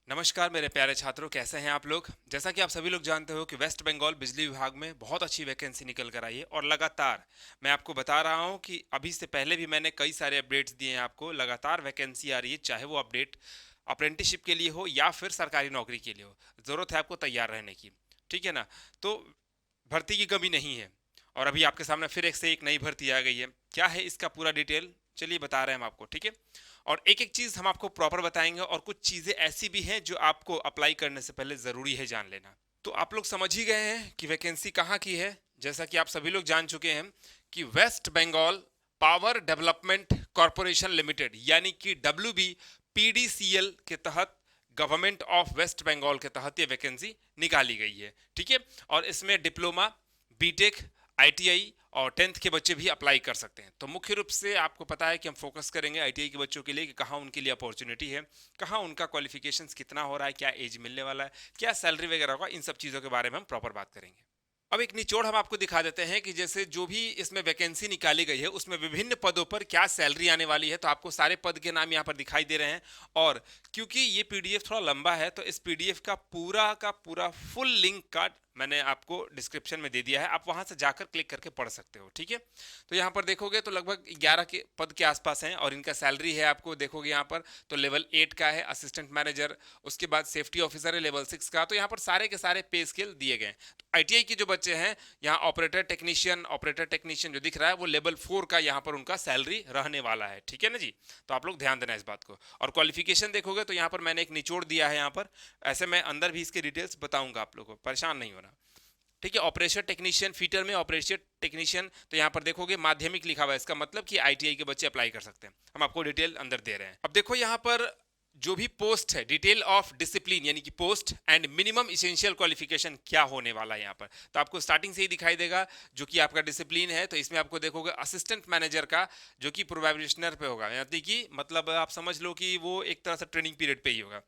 नमस्कार मेरे प्यारे छात्रों, कैसे हैं आप लोग। जैसा कि आप सभी लोग जानते हो कि वेस्ट बंगाल बिजली विभाग में बहुत अच्छी वैकेंसी निकल कर आई है और लगातार मैं आपको बता रहा हूं कि अभी से पहले भी मैंने कई सारे अपडेट्स दिए हैं आपको। लगातार वैकेंसी आ रही है, चाहे वो अपडेट अप्रेंटिसशिप के लिए हो या फिर सरकारी नौकरी के लिए हो। ज़रूरत है आपको तैयार रहने की, ठीक है ना। तो भर्ती की कमी नहीं है और अभी आपके सामने फिर एक से एक नई भर्ती आ गई है। क्या है इसका पूरा डिटेल, चलिए बता रहे हैं हम आपको, ठीक है। और एक एक चीज हम आपको प्रॉपर बताएंगे और कुछ चीजें ऐसी भी हैं जो आपको अप्लाई करने से पहले जरूरी है जान लेना। तो आप लोग समझ ही गए हैं कि वैकेंसी कहाँ की है। जैसा कि आप सभी लोग जान चुके हैं कि West Bengal power development corporation limited यानी कि डब्ल्यू पीडीसीएल के तहत गवर्नमेंट ऑफ वेस्ट बंगाल के तहत ये वैकेंसी निकाली गई है, ठीक है। और इसमें डिप्लोमा, बीटेक, आईटीआई और 10th के बच्चे भी अप्लाई कर सकते हैं। तो मुख्य रूप से आपको पता है कि हम फोकस करेंगे आईटीआई के बच्चों के लिए कि कहाँ उनके लिए अपॉर्चुनिटी है, कहाँ उनका क्वालिफिकेशंस कितना हो रहा है, क्या एज मिलने वाला है, क्या सैलरी वगैरह होगा। इन सब चीज़ों के बारे में हम प्रॉपर बात करेंगे। अब एक निचोड़ हम आपको दिखा देते हैं कि जैसे जो भी इसमें वैकेंसी निकाली गई है उसमें विभिन्न पदों पर क्या सैलरी आने वाली है। तो आपको सारे पद के नाम यहाँ पर दिखाई दे रहे हैं। और क्योंकि ये पीडीएफ थोड़ा लंबा है तो इस पीडीएफ का पूरा फुल लिंक का मैंने आपको डिस्क्रिप्शन में दे दिया है, आप वहां से जाकर क्लिक करके पढ़ सकते हो, ठीक है। तो यहाँ पर देखोगे तो लगभग 11 के पद के आसपास हैं और इनका सैलरी है आपको देखोगे यहाँ पर तो लेवल 8 का है असिस्टेंट मैनेजर, उसके बाद सेफ्टी ऑफिसर है लेवल 6 का। तो यहाँ पर सारे के सारे पे स्केल दिए गए हैं। आईटीआई के जो बच्चे हैं यहाँ ऑपरेटर टेक्नीशियन जो दिख रहा है वो लेवल 4 का यहाँ पर उनका सैलरी रहने वाला है, ठीक है ना जी। तो आप लोग ध्यान देना इस बात को। और क्वालिफिकेशन देखोगे तो यहाँ पर मैंने एक निचोड़ दिया है यहाँ पर, ऐसे मैं अंदर भी इसके डिटेल्स बताऊंगा, आप लोगों को परेशान नहीं होना, ठीक है। ऑपरेशन टेक्नीशियन फीटर में ऑपरेशन टेक्नीशियन तो यहाँ पर देखोगे माध्यमिक लिखा हुआ है, इसका मतलब कि आईटीआई के बच्चे अप्लाई कर सकते हैं। हम आपको डिटेल अंदर दे रहे हैं। अब देखो यहाँ पर जो भी पोस्ट है, डिटेल ऑफ डिसिप्लिन यानी कि post and minimum essential qualification क्या होने वाला है यहाँ पर। तो आपको स्टार्टिंग से ही दिखाई देगा जो कि आपका डिसिप्लिन है। तो इसमें आपको देखोगे असिस्टेंट मैनेजर का जो कि प्रोबेशनर पे होगा, यानी कि मतलब आप समझ लो कि वो एक तरह से ट्रेनिंग पीरियड पे ही होगा।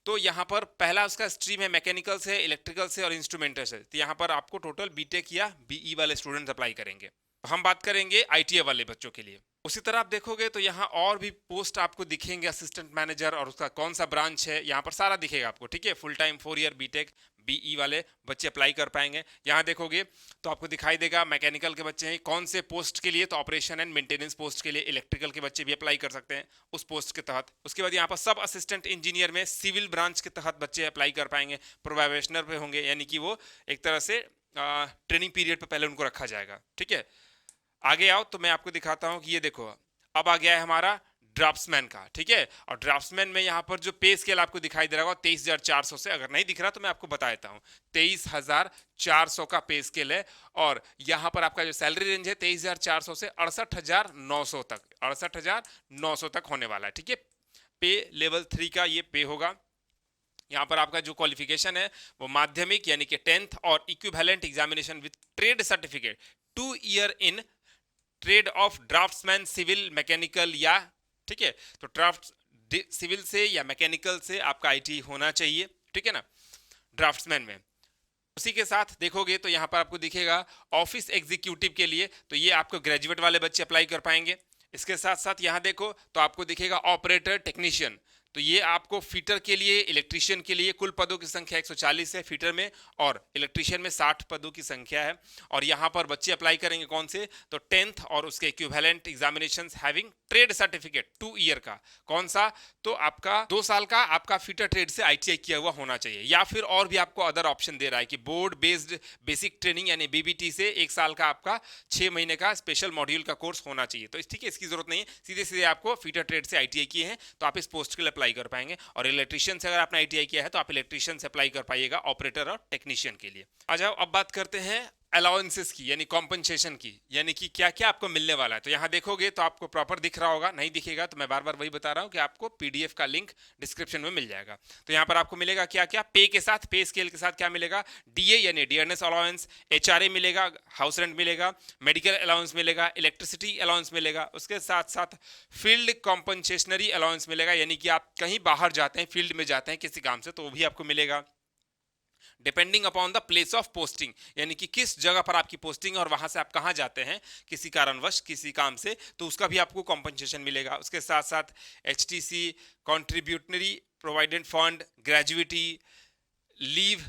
तो यहाँ पर पहला उसका स्ट्रीम है मैकेनिकल से, इलेक्ट्रिकल से और इंस्ट्रूमेंटल से। तो यहाँ पर आपको टोटल बीटेक या बीई वाले स्टूडेंट्स अप्लाई करेंगे। हम बात करेंगे आईटीआई वाले बच्चों के लिए। उसी तरह आप देखोगे तो यहाँ और भी पोस्ट आपको दिखेंगे असिस्टेंट मैनेजर, और उसका कौन सा ब्रांच है यहाँ पर सारा दिखेगा आपको, ठीक है। Full time 4 year B Tech BE वाले बच्चे अप्लाई कर पाएंगे। यहाँ देखोगे तो आपको दिखाई देगा मैकेनिकल के बच्चे हैं कौन से पोस्ट के लिए, तो ऑपरेशन एंड मेंटेनेंस पोस्ट के लिए। इलेक्ट्रिकल के बच्चे भी अप्लाई कर सकते हैं उस पोस्ट के तहत। उसके बाद यहाँ पर सब असिस्टेंट इंजीनियर में सिविल ब्रांच के तहत बच्चे अप्लाई कर पाएंगे, प्रोबेशनर पे होंगे, यानी कि वो एक तरह से ट्रेनिंग पीरियड पे पहले उनको रखा जाएगा, ठीक है। आगे आओ तो मैं आपको दिखाता हूँ कि ये देखो अब आ गया है हमारा ड्राफ्ट्समैन का, ठीक है। और ड्राफ्ट्समैन में यहाँ पर जो पे स्केल आपको दिखाई दे रहा होगा 23,400 से, अगर नहीं दिख रहा तो मैं आपको बता देता हूँ, 23,400 का पे स्केल है। और यहाँ पर आपका जो सैलरी रेंज है 23,400 से 68,900 तक, 68,900 तक होने वाला है, ठीक है। पे लेवल 3 का ये पे होगा। यहाँ पर आपका जो क्वालिफिकेशन है वो माध्यमिक यानी कि 10th और equivalent examination with trade certificate 2 year in trade of draftsman civil mechanical या, ठीक है। तो ड्राफ्ट सिविल से या मैकेनिकल से आपका आईटी होना चाहिए, ठीक है ना, ड्राफ्ट्समैन में। उसी के साथ देखोगे तो यहाँ पर आपको दिखेगा ऑफिस एग्जीक्यूटिव के लिए, तो ये आपको ग्रेजुएट वाले बच्चे अप्लाई कर पाएंगे। इसके साथ साथ यहाँ देखो तो आपको दिखेगा ऑपरेटर टेक्नीशियन, तो ये आपको फीटर के लिए, इलेक्ट्रीशियन के लिए कुल पदों की संख्या 140 है फीटर में, और इलेक्ट्रीशियन में 60 पदों की संख्या है। और यहाँ पर बच्चे अप्लाई करेंगे कौन से, तो 10th और उसके equivalent examinations having trade certificate 2 year का, कौन सा, तो आपका 2 साल का आपका फीटर ट्रेड से आईटीआई किया हुआ होना चाहिए। या फिर और भी आपको अदर ऑप्शन दे रहा है कि बोर्ड बेस्ड बेसिक ट्रेनिंग यानी बीबीटी से 1 साल का आपका 6 महीने का स्पेशल मॉड्यूल का कोर्स होना चाहिए। तो ठीक है, इसकी जरूरत नहीं है, सीधे सीधे आपको फीटर ट्रेड से आईटीआई किए हैं तो आप इस पोस्ट के लिए अप्लाई कर पाएंगे। और इलेक्ट्रीशियन से अगर आपने आईटीआई किया है तो आप इलेक्ट्रीशियन से अप्लाई कर पाइएगा ऑपरेटर और टेक्नीशियन के लिए। आ जाओ अब बात करते हैं अलाउंसेस की यानी कॉम्पनसेशन की, यानी कि क्या क्या आपको मिलने वाला है। तो यहाँ देखोगे तो आपको प्रॉपर दिख रहा होगा, नहीं दिखेगा तो मैं बार बार वही बता रहा हूँ कि आपको पीडीएफ का लिंक डिस्क्रिप्शन में मिल जाएगा। तो यहाँ पर आपको मिलेगा क्या क्या, पे के साथ, पे स्केल के साथ क्या मिलेगा, डीए यानी डियरनेस अलाउंस, एचआरए मिलेगा, हाउस रेंट मिलेगा, मेडिकल अलाउंस मिलेगा, इलेक्ट्रिसिटी अलाउंस मिलेगा, उसके साथ साथ फील्ड कॉम्पनसेशनरी अलाउंस मिलेगा, यानी कि आप कहीं बाहर जाते हैं, फील्ड में जाते हैं किसी काम से, तो वो भी आपको मिलेगा। Depending upon the place of posting, यानी कि किस जगह पर आपकी पोस्टिंग है और वहां से आप कहां जाते हैं किसी कारणवश किसी काम से, तो उसका भी आपको कॉम्पनसेशन मिलेगा। उसके साथ साथ HTC, contributory provident fund, gratuity, leave,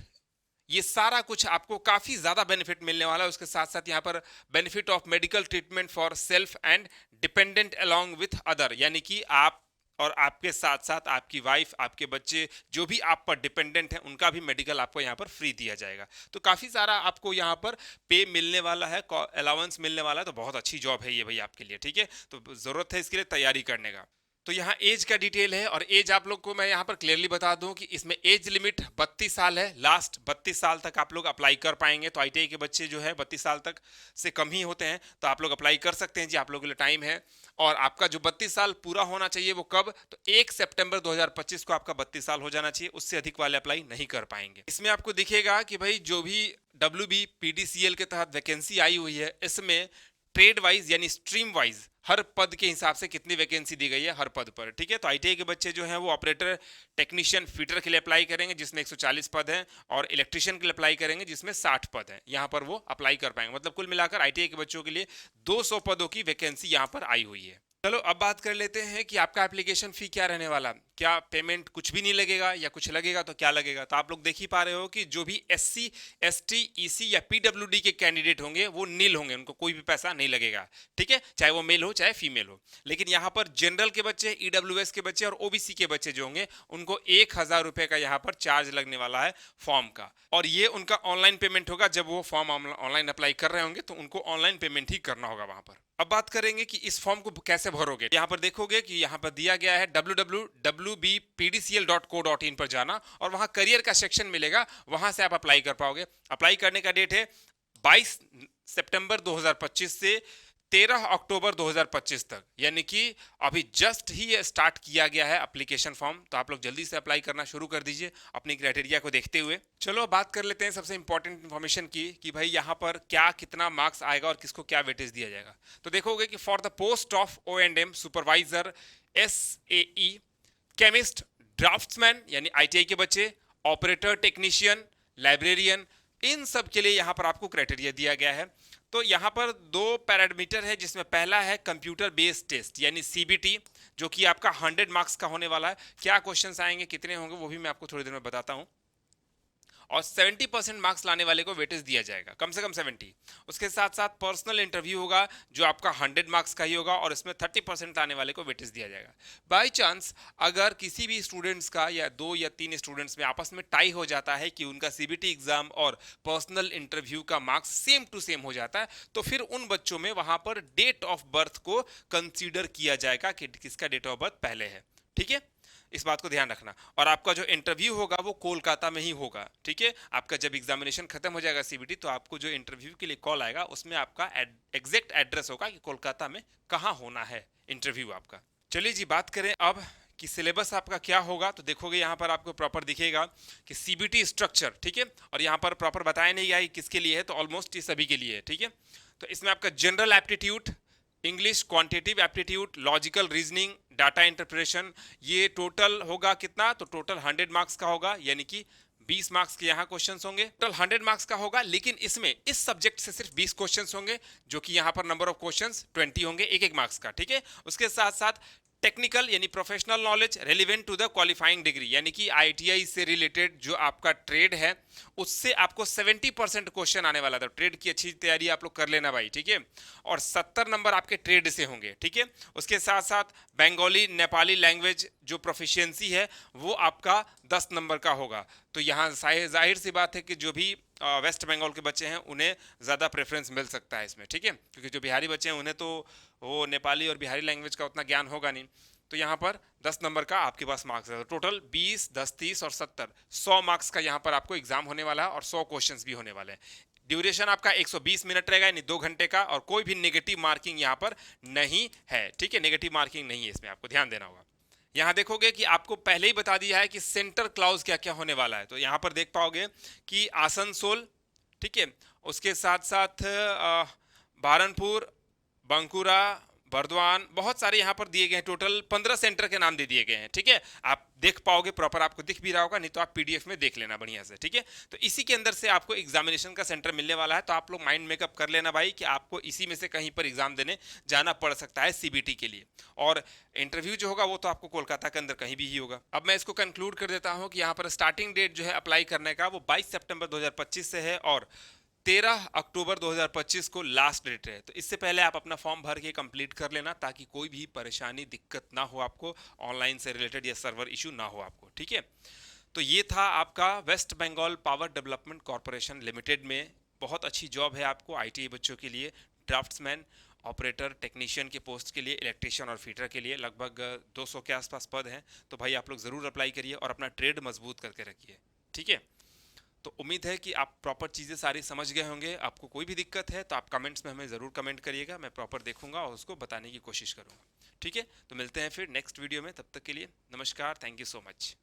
ये सारा कुछ आपको काफी ज्यादा बेनिफिट मिलने वाला है। उसके साथ साथ यहाँ पर benefit of medical treatment for self and dependent along with other, यानी कि आप और आपके साथ साथ आपकी वाइफ, आपके बच्चे, जो भी आप पर डिपेंडेंट हैं, उनका भी मेडिकल आपको यहाँ पर फ्री दिया जाएगा। तो काफी सारा आपको यहाँ पर पे मिलने वाला है, अलाउंस मिलने वाला है। तो बहुत अच्छी जॉब है ये भाई आपके लिए, ठीक है। तो जरूरत है इसके लिए तैयारी करने का। तो यहाँ एज का डिटेल है, और एज आप लोग को मैं यहाँ पर क्लियरली बता दूं कि इसमें एज लिमिट 32 साल है। लास्ट 32 साल तक आप लोग अप्लाई कर पाएंगे। तो ITI के बच्चे जो है 32 साल तक से कम ही होते हैं, तो आप लोग अप्लाई कर सकते हैं जी, आप लोगों के लिए टाइम है। और आपका जो 32 साल पूरा होना चाहिए वो कब, तो 1 सितंबर 2025 को आपका 32 साल हो जाना चाहिए। उससे अधिक वाले अप्लाई नहीं कर पाएंगे। इसमें आपको दिखेगा कि भाई जो भी WB PDCL के तहत वैकेंसी आई हुई है, इसमें ट्रेड वाइज यानी स्ट्रीम वाइज हर पद के हिसाब से कितनी वैकेंसी दी गई है हर पद पर, ठीक है। तो ITI के बच्चे जो हैं वो ऑपरेटर, टेक्नीशियन, फिटर के लिए अप्लाई करेंगे जिसमें 140 पद हैं, और इलेक्ट्रिशियन के लिए अप्लाई करेंगे जिसमें 60 पद हैं। यहाँ पर वो अप्लाई कर पाएंगे। मतलब कुल मिलाकर ITI के बच्चों के लिए 200 पदों की वैकेंसी यहाँ पर आई हुई है। चलो अब बात कर लेते हैं कि आपका एप्लीकेशन फी क्या रहने वाला। क्या पेमेंट कुछ भी नहीं लगेगा, या कुछ लगेगा तो क्या लगेगा। तो आप लोग देख ही पा रहे हो कि जो भी SC, ST, EC या PWD के कैंडिडेट होंगे वो नील होंगे, उनको कोई भी पैसा नहीं लगेगा, ठीक है, चाहे वो मेल हो चाहे फीमेल हो। लेकिन यहाँ पर जनरल के बच्चे, EWS के बच्चे और OBC के बच्चे जो होंगे, उनको 1000 रुपए का यहाँ पर चार्ज लगने वाला है फॉर्म का। और ये उनका ऑनलाइन पेमेंट होगा। जब वो फॉर्म ऑनलाइन अप्लाई कर रहे होंगे तो उनको ऑनलाइन पेमेंट ही करना होगा वहां पर। अब बात करेंगे कि इस फॉर्म को कैसे भरोगे। यहाँ पर देखोगे कि यहाँ पर दिया गया है www.wbpdcl.co.in पर जाना, और वहां करियर का सेक्शन मिलेगा, वहां से आप अप्लाई कर पाओगे। अप्लाई करने का डेट है 22 सितंबर 2025 से 13 अक्टूबर 2025 तक, यानी कि अभी जस्ट ही ये स्टार्ट किया गया है एप्लीकेशन फॉर्म। तो आप लोग जल्दी से अप्लाई करना शुरू कर दीजिए अपनी क्राइटेरिया को देखते हुए। चलो बात कर लेते हैं सबसे इंपॉर्टेंट इन्फॉर्मेशन की, कि भाई यहाँ पर क्या कितना मार्क्स आएगा और किसको क्या वेटेज दिया जाएगा। तो देखोगे कि for the post of O&M supervisor, SAE, chemist, draughtsman यानी ITI के बच्चे, ऑपरेटर, टेक्नीशियन, लाइब्रेरियन, इन सब के लिए यहाँ पर आपको क्राइटेरिया दिया गया है। तो यहाँ पर 2 पैरामीटर है, जिसमें पहला है कंप्यूटर बेस्ड टेस्ट यानी CBT, जो कि आपका 100 मार्क्स का होने वाला है। क्या क्वेश्चंस आएंगे, कितने होंगे, वो भी मैं आपको थोड़ी देर में बताता हूँ। और 70% मार्क्स लाने वाले को वेटेज दिया जाएगा, कम से कम 70। उसके साथ साथ पर्सनल इंटरव्यू होगा जो आपका 100 मार्क्स का ही होगा, और इसमें 30% लाने वाले को वेटेज दिया जाएगा। बाय चांस अगर किसी भी स्टूडेंट्स का या 2 या 3 स्टूडेंट्स में आपस में टाई हो जाता है कि उनका CBT एग्जाम और पर्सनल इंटरव्यू का मार्क्स सेम टू सेम हो जाता है, तो फिर उन बच्चों में वहां पर डेट ऑफ बर्थ को कंसीडर किया जाएगा कि किसका डेट ऑफ बर्थ पहले है, ठीक है। इस बात को ध्यान रखना। और आपका जो इंटरव्यू होगा वो कोलकाता में ही होगा, ठीक है। आपका जब एग्जामिनेशन खत्म हो जाएगा CBT, तो आपको जो इंटरव्यू के लिए कॉल आएगा उसमें आपका एग्जैक्ट एड्रेस होगा कि कोलकाता में कहाँ होना है इंटरव्यू आपका। चलिए जी, बात करें अब कि सिलेबस आपका क्या होगा। तो देखोगे यहाँ पर आपको प्रॉपर दिखेगा कि CBT स्ट्रक्चर, ठीक है। और यहाँ पर प्रॉपर बताया नहीं गया कि किसके लिए है, तो ऑलमोस्ट ये सभी के लिए है, ठीक है। तो इसमें आपका general aptitude, English, quantitative aptitude, logical reasoning, data interpretation, ये टोटल होगा कितना, तो टोटल 100 मार्क्स का होगा, यानी कि 20 मार्क्स के यहाँ क्वेश्चंस होंगे। टोटल 100 मार्क्स का होगा, लेकिन इसमें इस सब्जेक्ट से सिर्फ 20 क्वेश्चंस होंगे, जो कि यहाँ पर नंबर ऑफ क्वेश्चंस 20 होंगे, एक एक मार्क्स का, ठीक है। उसके साथ साथ टेक्निकल यानी professional knowledge relevant to the qualifying degree, यानी कि ITI से रिलेटेड जो आपका ट्रेड है उससे आपको 70% क्वेश्चन आने वाला था। ट्रेड की अच्छी तैयारी आप लोग कर लेना भाई, ठीक है। और 70 नंबर आपके ट्रेड से होंगे, ठीक है। उसके साथ साथ बंगाली, नेपाली लैंग्वेज जो प्रोफिशिएंसी है वो आपका 10 नंबर का होगा। तो यहाँ जाहिर सी बात है कि जो भी वेस्ट बंगाल के बच्चे हैं उन्हें ज़्यादा प्रेफरेंस मिल सकता है इसमें, ठीक है। क्योंकि जो बिहारी बच्चे हैं उन्हें तो वो नेपाली और बिहारी लैंग्वेज का उतना ज्ञान होगा नहीं। तो यहाँ पर 10 नंबर का आपके पास मार्क्स है। तो टोटल 20, 10, 30 और 70, 100 मार्क्स का यहाँ पर आपको एग्जाम होने वाला है, और 100 क्वेश्चंस भी होने वाले हैं। ड्यूरेशन आपका 120 मिनट रहेगा, यानी 2 घंटे का, और कोई भी नेगेटिव मार्किंग यहाँ पर नहीं है, ठीक है। नेगेटिव मार्किंग नहीं है इसमें, आपको ध्यान देना होगा। यहाँ देखोगे कि आपको पहले ही बता दिया है कि सेंटर क्लाउज क्या क्या होने वाला है। तो यहाँ पर देख पाओगे कि आसनसोल, ठीक है। उसके साथ साथ बहरनपुर, बांकुरा, बर्दवान, बहुत सारे यहाँ पर दिए गए हैं, टोटल 15 सेंटर के नाम दे दिए गए हैं। ठीक है, आप देख पाओगे, प्रॉपर आपको दिख भी रहा होगा, नहीं तो आप पीडीएफ में देख लेना बढ़िया से। ठीक है, तो इसी के अंदर से आपको एग्जामिनेशन का सेंटर मिलने वाला है, तो आप लोग माइंड मेकअप कर लेना भाई कि आपको इसी में से कहीं पर एग्जाम देने जाना पड़ सकता है सीबीटी के लिए। और इंटरव्यू जो होगा वो तो आपको कोलकाता के अंदर कहीं भी ही होगा। अब मैं इसको कंक्लूड कर देता हूँ कि यहाँ पर स्टार्टिंग डेट जो है अप्लाई करने का वो 22 सितंबर 2025 से है और 13 अक्टूबर 2025 को लास्ट डेट है। तो इससे पहले आप अपना फॉर्म भर के कंप्लीट कर लेना, ताकि कोई भी परेशानी दिक्कत ना हो आपको, ऑनलाइन से रिलेटेड या सर्वर इशू ना हो आपको। ठीक है, तो ये था आपका West Bengal power development corporation limited में बहुत अच्छी जॉब है आपको आईटीआई बच्चों के लिए, ड्राफ्ट्समैन, ऑपरेटर, टेक्नीशियन के पोस्ट के लिए, इलेक्ट्रिशियन और फीटर के लिए लगभग 200 के आसपास पद हैं। तो भाई आप लोग ज़रूर अप्लाई करिए और अपना ट्रेड मजबूत करके रखिए। ठीक है, तो उम्मीद है कि आप प्रॉपर चीज़ें सारी समझ गए होंगे। आपको कोई भी दिक्कत है तो आप कमेंट्स में हमें ज़रूर कमेंट करिएगा, मैं प्रॉपर देखूंगा और उसको बताने की कोशिश करूंगा। ठीक है, तो मिलते हैं फिर नेक्स्ट वीडियो में, तब तक के लिए नमस्कार, थैंक यू सो मच।